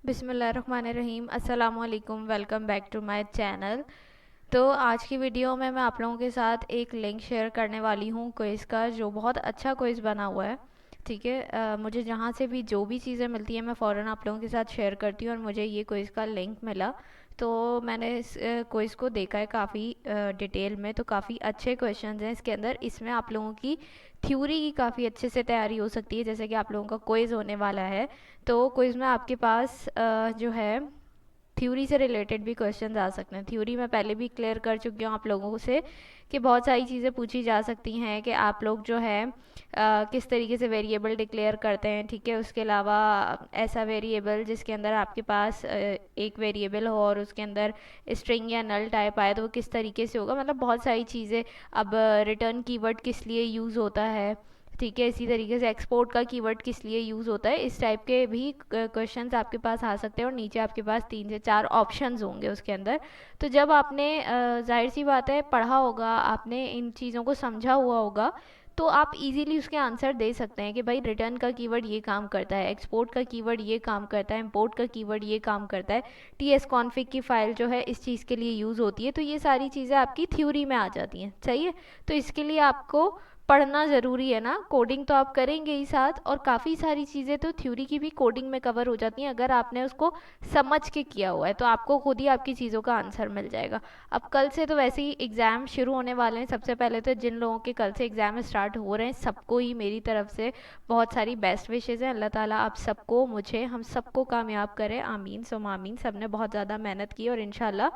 बिस्मिल्लाहिर्रहमानिर्रहीम। अस्सलामुअलैकुम। Welcome back to my channel. तो आज की वीडियो में मैं आप लोगों के साथ एक लिंक शेयर करने वाली हूँ क्विज़ का, जो बहुत अच्छा क्विज़ बना हुआ है। ठीक है, मुझे जहाँ से भी जो भी चीज़ें मिलती हैं मैं फ़ौरन आप लोगों के साथ शेयर करती हूँ, और मुझे ये क्विज़ का लिंक मिला तो मैंने इस क्विज़ को देखा है काफ़ी डिटेल में। तो काफ़ी अच्छे क्वेश्चंस हैं इसके अंदर। इसमें आप लोगों की थ्योरी की काफ़ी अच्छे से तैयारी हो सकती है। जैसे कि आप लोगों का क्विज़ होने वाला है, तो क्विज़ में आपके पास जो है थ्योरी से रिलेटेड भी क्वेश्चन आ सकते हैं। थ्योरी मैं पहले भी क्लियर कर चुकी हूँ आप लोगों से कि बहुत सारी चीज़ें पूछी जा सकती हैं कि आप लोग जो है किस तरीके से वेरिएबल डिक्लेयर करते हैं। ठीक है, उसके अलावा ऐसा वेरिएबल जिसके अंदर आपके पास एक वेरिएबल हो और उसके अंदर स्ट्रिंग या नल टाइप आए तो वो किस तरीके से होगा। मतलब बहुत सारी चीज़ें। अब रिटर्न कीवर्ड किस लिए यूज़ होता है, ठीक है, इसी तरीके से एक्सपोर्ट का कीवर्ड किस लिए यूज़ होता है, इस टाइप के भी क्वेश्चंस आपके पास आ सकते हैं। और नीचे आपके पास 3 से 4 ऑप्शंस होंगे उसके अंदर। तो जब आपने जाहिर सी बात है पढ़ा होगा, आपने इन चीज़ों को समझा हुआ होगा, तो आप इजीली उसके आंसर दे सकते हैं कि भाई रिटर्न का कीवर्ड ये काम करता है, एक्सपोर्ट का कीवर्ड ये काम करता है, इंपोर्ट का कीवर्ड ये काम करता है, टीएस कॉन्फिग की फ़ाइल जो है इस चीज़ के लिए यूज़ होती है। तो ये सारी चीज़ें आपकी थ्योरी में आ जाती हैं। सही है, तो इसके लिए आपको पढ़ना ज़रूरी है ना। कोडिंग तो आप करेंगे ही साथ, और काफ़ी सारी चीज़ें तो थ्योरी की भी कोडिंग में कवर हो जाती हैं अगर आपने उसको समझ के किया हुआ है, तो आपको खुद ही आपकी चीज़ों का आंसर मिल जाएगा। अब कल से तो वैसे ही एग्ज़ाम शुरू होने वाले हैं। सबसे पहले तो जिन लोगों के कल से एग्ज़ाम स्टार्ट हो रहे हैं सबको ही मेरी तरफ से बहुत सारी बेस्ट विशेज़ हैं। अल्लाह ताला आप सबको, मुझे, हम सबको कामयाब करे। आमीन सुम आमीन। सब ने बहुत ज़्यादा मेहनत की और इंशाल्लाह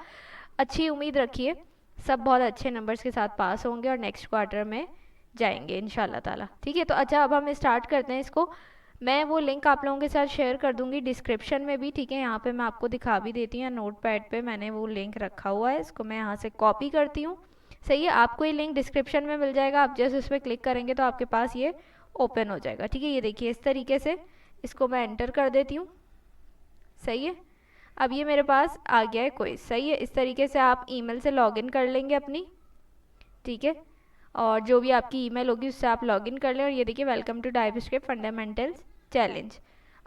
अच्छी उम्मीद रखिए सब बहुत अच्छे नंबर्स के साथ पास होंगे और नेक्स्ट क्वार्टर में जाएंगे इंशाल्लाह ताला। ठीक है, तो अच्छा अब हम स्टार्ट करते हैं इसको। मैं वो लिंक आप लोगों के साथ शेयर कर दूंगी डिस्क्रिप्शन में भी। ठीक है, यहाँ पे मैं आपको दिखा भी देती हूँ, नोट पैड पे मैंने वो लिंक रखा हुआ है, इसको मैं यहाँ से कॉपी करती हूँ। सही है, आपको ये लिंक डिस्क्रिप्शन में मिल जाएगा। आप जैसे उस पर क्लिक करेंगे तो आपके पास ये ओपन हो जाएगा। ठीक है, ये देखिए इस तरीके से इसको मैं एंटर कर देती हूँ। सही है, अब ये मेरे पास आ गया है क्विज। सही है, इस तरीके से आप ईमेल से लॉगिन कर लेंगे अपनी। ठीक है, और जो भी आपकी ईमेल होगी उससे आप लॉगिन कर लें। और ये देखिए welcome to TypeScript fundamentals challenge.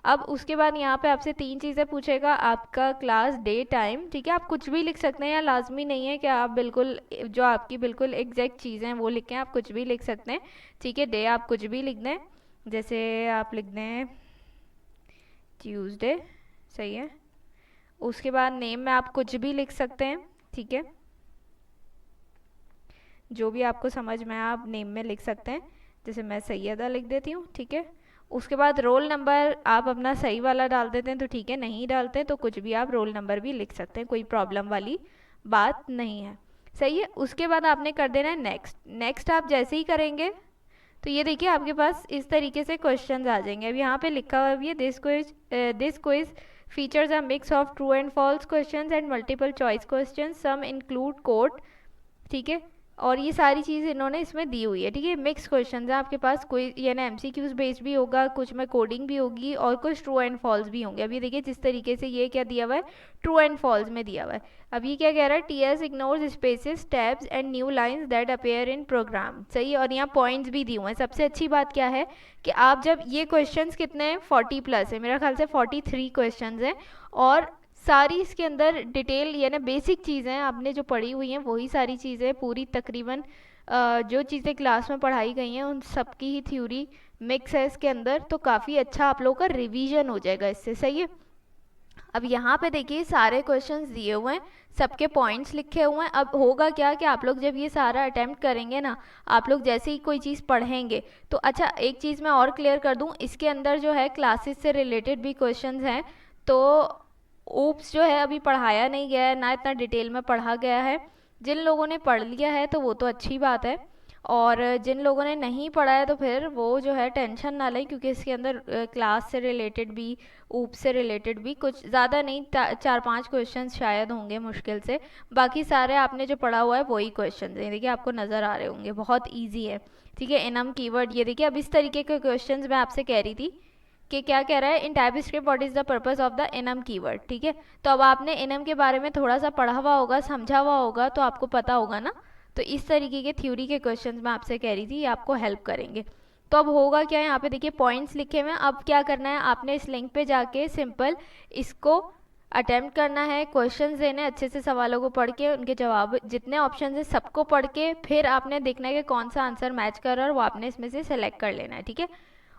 अब उसके बाद यहाँ पे आपसे 3 चीज़ें पूछेगा, आपका क्लास, डे, टाइम। ठीक है, आप कुछ भी लिख सकते हैं, या लाजमी नहीं है कि आप बिल्कुल जो आपकी बिल्कुल एग्जैक्ट चीज़ें हैं वो लिखें, आप कुछ भी लिख सकते हैं। ठीक है, डे आप कुछ भी लिख दें, जैसे आप लिख दें ट्यूसडे। सही है, उसके बाद नेम में आप कुछ भी लिख सकते हैं। ठीक है, जो भी आपको समझ में आप नेम में लिख सकते हैं, जैसे मैं सैयदा लिख देती हूँ। ठीक है, उसके बाद रोल नंबर आप अपना सही वाला डाल देते हैं तो ठीक है, नहीं डालते तो कुछ भी आप रोल नंबर भी लिख सकते हैं, कोई प्रॉब्लम वाली बात नहीं है। सही है, उसके बाद आपने कर देना है नेक्स्ट। नेक्स्ट आप जैसे ही करेंगे तो ये देखिए आपके पास इस तरीके से क्वेश्चंस आ जाएंगे। अब यहाँ पे लिखा हुआ है this quiz features a mix of true and false questions and multiple choice questions, some include code. ठीक है, और ये सारी चीज़ इन्होंने इसमें दी हुई है। ठीक है, मिक्स क्वेश्चन है आपके पास, कोई यानी एमसीक्यूज बेस्ड भी होगा, कुछ में कोडिंग भी होगी और कुछ ट्रू एंड फॉल्स भी होंगे। अब ये देखिए जिस तरीके से ये क्या दिया हुआ है, ट्रू एंड फॉल्स में दिया हुआ है। अब ये क्या कह रहा है, TS ignores spaces, tabs and new lines that appear in program. सही, और यहाँ पॉइंट्स भी दिए हुए हैं। सबसे अच्छी बात क्या है कि आप जब ये क्वेश्चन कितने हैं, 40 प्लस है, मेरा ख्याल से 43 क्वेश्चन हैं, और सारी इसके अंदर डिटेल यानी बेसिक चीज़ें आपने जो पढ़ी हुई हैं वही सारी चीज़ें पूरी तकरीबन जो चीज़ें क्लास में पढ़ाई गई हैं उन सब की ही थ्योरी मिक्स है इसके अंदर। तो काफ़ी अच्छा आप लोगों का रिवीजन हो जाएगा इससे। सही है, अब यहाँ पे देखिए सारे क्वेश्चंस दिए हुए हैं, सबके पॉइंट्स लिखे हुए हैं। अब होगा क्या कि आप लोग जब ये सारा अटेम्प्ट करेंगे ना, आप लोग जैसे ही कोई चीज़ पढ़ेंगे तो अच्छा एक चीज़ मैं और क्लियर कर दूँ, इसके अंदर जो है क्लासेस से रिलेटेड भी क्वेश्चंस हैं। तो ओप्स जो है अभी पढ़ाया नहीं गया है ना, इतना डिटेल में पढ़ा गया है। जिन लोगों ने पढ़ लिया है तो वो तो अच्छी बात है, और जिन लोगों ने नहीं पढ़ा है तो फिर वो जो है टेंशन ना लें, क्योंकि इसके अंदर क्लास से रिलेटेड भी, ऊप से रिलेटेड भी, कुछ ज़्यादा नहीं, 4-5 क्वेश्चन शायद होंगे मुश्किल से। बाकी सारे आपने जो पढ़ा हुआ है वही क्वेश्चन है, देखिए आपको नज़र आ रहे होंगे, बहुत ईजी है। ठीक है, इनम कीवर्ड, ये देखिए अब इस तरीके के क्वेश्चन मैं आपसे कह रही थी कि क्या कह रहा है, in TypeScript what is the purpose of the enum keyword. ठीक है, तो अब आपने इनम के बारे में थोड़ा सा पढ़ा हुआ होगा, समझा हुआ होगा, तो आपको पता होगा ना। तो इस तरीके के थ्योरी के क्वेश्चंस मैं आपसे कह रही थी, ये आपको हेल्प करेंगे। तो अब होगा क्या, यहाँ पे देखिए पॉइंट्स लिखे हुए हैं। अब क्या करना है, आपने इस लिंक पे जाके सिंपल इसको अटेम्प्ट करना है, क्वेश्चंस देने अच्छे से, सवालों को पढ़ के उनके जवाब जितने ऑप्शन है सबको पढ़ के फिर आपने देखना है कि कौन सा आंसर मैच कर रहा है और वो आपने इसमें से सेलेक्ट कर लेना है, ठीक है।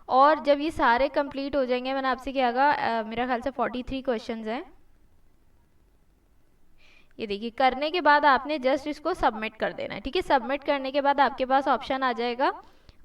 और जब ये सारे कंप्लीट हो जाएंगे, मैंने आपसे क्या कहा, मेरा ख्याल से 43 क्वेश्चंस हैं, ये देखिए करने के बाद आपने जस्ट इसको सबमिट कर देना है, ठीक है। सबमिट करने के बाद आपके पास ऑप्शन आ जाएगा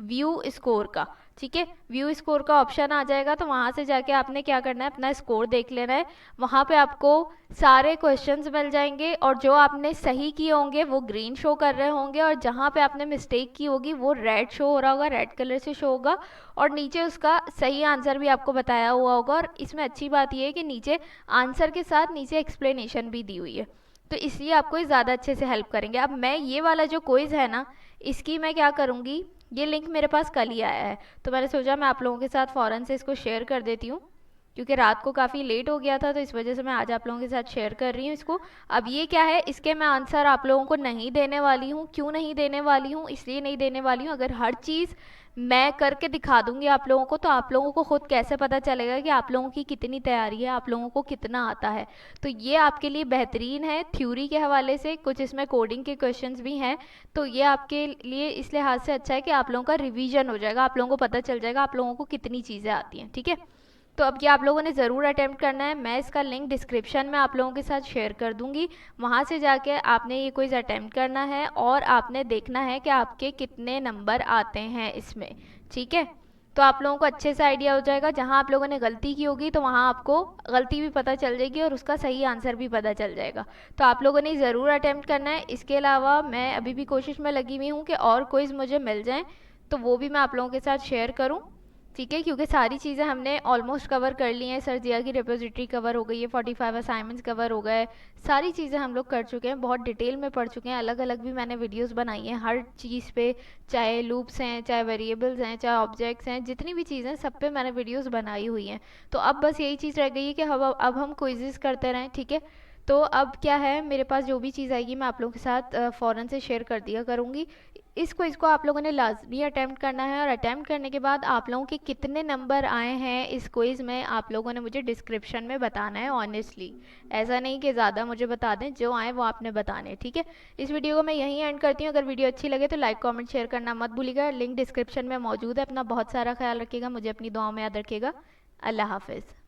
व्यू स्कोर का, ठीक है। व्यू स्कोर का ऑप्शन आ जाएगा, तो वहाँ से जाके आपने क्या करना है, अपना स्कोर देख लेना है। वहाँ पे आपको सारे क्वेश्चंस मिल जाएंगे और जो आपने सही किए होंगे वो ग्रीन शो कर रहे होंगे और जहाँ पे आपने मिस्टेक की होगी वो रेड शो हो रहा होगा, रेड कलर से शो होगा, और नीचे उसका सही आंसर भी आपको बताया हुआ होगा। और इसमें अच्छी बात यह है कि नीचे आंसर के साथ नीचे एक्सप्लेनेशन भी दी हुई है, तो इसलिए आपको ये ज़्यादा अच्छे से हेल्प करेंगे। अब मैं ये वाला जो क्विज़ है ना, इसकी मैं क्या करूँगी, ये लिंक मेरे पास कल ही आया है, तो मैंने सोचा मैं आप लोगों के साथ फ़ौरन से इसको शेयर कर देती हूँ, क्योंकि रात को काफ़ी लेट हो गया था, तो इस वजह से मैं आज आप लोगों के साथ शेयर कर रही हूँ इसको। अब ये क्या है, इसके मैं आंसर आप लोगों को नहीं देने वाली हूँ। क्यों नहीं देने वाली हूँ, इसलिए नहीं देने वाली हूँ, अगर हर चीज़ मैं करके दिखा दूंगी आप लोगों को, तो आप लोगों को खुद कैसे पता चलेगा कि आप लोगों की कितनी तैयारी है, आप लोगों को कितना आता है। तो ये आपके लिए बेहतरीन है थ्योरी के हवाले से, कुछ इसमें कोडिंग के क्वेश्चंस भी हैं, तो ये आपके लिए इस लिहाज से अच्छा है कि आप लोगों का रिवीजन हो जाएगा, आप लोगों को पता चल जाएगा आप लोगों को कितनी चीज़ें आती हैं, ठीक है। तो अब ये आप लोगों ने ज़रूर अटेम्प्ट करना है, मैं इसका लिंक डिस्क्रिप्शन में आप लोगों के साथ शेयर कर दूंगी, वहाँ से जाके आपने ये क्विज़ अटेम्प्ट करना है और आपने देखना है कि आपके कितने नंबर आते हैं इसमें, ठीक है। तो आप लोगों को अच्छे से आइडिया हो जाएगा, जहाँ आप लोगों ने गलती की होगी तो वहाँ आपको गलती भी पता चल जाएगी और उसका सही आंसर भी पता चल जाएगा। तो आप लोगों ने ज़रूर अटेम्प्ट करना है। इसके अलावा मैं अभी भी कोशिश में लगी हुई हूँ कि और क्विज़ मुझे मिल जाएँ तो वो भी मैं आप लोगों के साथ शेयर करूँ, ठीक है, क्योंकि सारी चीज़ें हमने ऑलमोस्ट कवर कर ली हैं। सर्जिया की रिपोजिटरी कवर हो गई है, 45 असाइनमेंट्स कवर हो गए, सारी चीज़ें हम लोग कर चुके हैं, बहुत डिटेल में पढ़ चुके हैं, अलग अलग भी मैंने वीडियोस बनाई हैं हर चीज़ पे, चाहे लूप्स हैं, चाहे वेरिएबल्स हैं, चाहे ऑब्जेक्ट्स हैं, जितनी भी चीज़ें सब पे मैंने वीडियोस बनाई हुई हैं। तो अब बस यही चीज़ रह गई है कि अब हम क्विज़ेस करते रहें, ठीक है। तो अब क्या है, मेरे पास जो भी चीज़ आएगी मैं आप लोगों के साथ फ़ौरन से शेयर कर दिया करूँगी। इस क्विज़ को आप लोगों ने लाजमी अटैम्प्ट करना है और अटैम्प्ट करने के बाद आप लोगों के कितने नंबर आए हैं इस क्विज़ में आप लोगों ने मुझे डिस्क्रिप्शन में बताना है ऑनेस्टली। ऐसा नहीं कि ज़्यादा मुझे बता दें, जो आए वो आपने बताने, ठीक है। इस वीडियो को मैं यहीं एंड करती हूँ। अगर वीडियो अच्छी लगे तो लाइक कमेंट शेयर करना मत भूलिएगा, लिंक डिस्क्रिप्शन में मौजूद है। अपना बहुत सारा ख्याल रखिएगा, मुझे अपनी दुआओं में याद रखिएगा। अल्लाह हाफिज़।